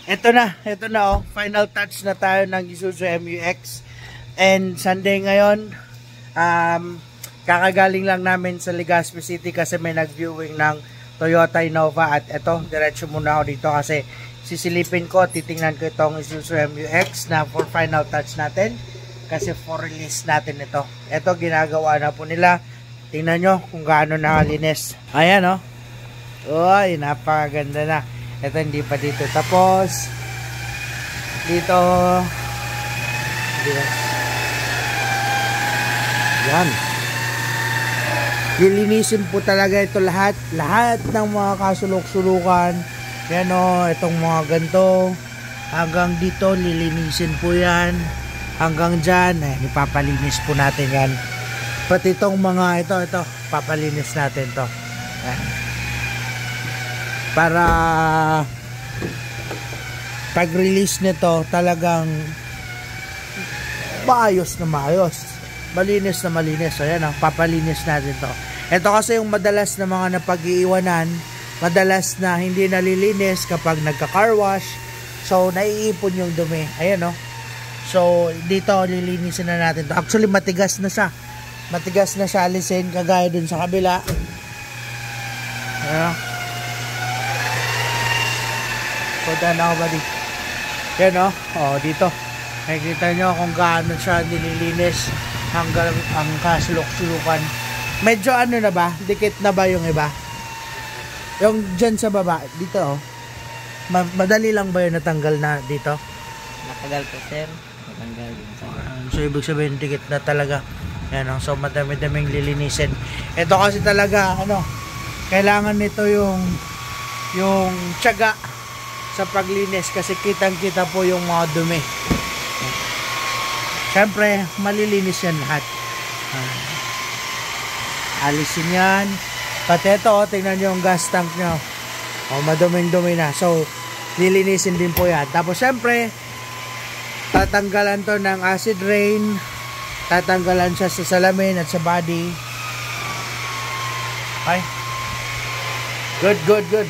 Ito na oh. Final touch na tayo ng Isuzu MU-X. And Sunday ngayon, kakagaling lang namin sa Legazpi City kasi may nag-viewing ng Toyota Innova. At ito, diretso muna ako dito kasi sisilipin ko, titingnan ko itong Isuzu MU-X na for final touch natin. Kasi for release natin ito. Ito, ginagawa na po nila. Tingnan nyo kung gaano nakalinis. Ayan oh. Uy, napakaganda na. Ito hindi pa dito. Tapos dito yan. Lilinisin po talaga ito lahat. Lahat ng mga kasulok-sulukan. Yan o, itong mga ganito. Hanggang dito, lilinisin po yan. Hanggang dyan, ipapalinis po natin yan. Pati itong mga ito, papalinis natin to. Yan. Para pag-release nito talagang maayos na maayos, malinis na malinis. Ayan o, papalinis natin to. Ito kasi yung madalas na mga napag-iiwanan, madalas na hindi nalilinis kapag nagka-car wash, so naiipon yung dumi. Ayan o, so dito lilinisin na natin to. Actually matigas na siya alisin, kagaya dun sa kabila. Ayan o, punta na ako ba dito? Yan o. O, dito. Nakikita nyo kung gaano siya nililinis hanggang ang kasulok-sulukan. Medyo ano na ba? Dikit na ba yung iba? Yung dyan sa baba. Dito o. Madali lang ba yun natanggal na dito? Natagal po sir. Natanggal din sa so ibig sabihin dikit na talaga. Yan o. So madami-daming lilinisin. Ito kasi talaga ano, kailangan nito yung tiyaga sa paglinis kasi kitang-kita po yung mga dumi. Siyempre, malilinis yan lahat. Alisin yan. Pati ito, tingnan nyo yung gas tank nyo. Maduming-dumi na. So, lilinisin din po yan. Tapos, siyempre, tatanggalan to ng acid rain. Tatanggalan siya sa salamin at sa body. Okay. Good.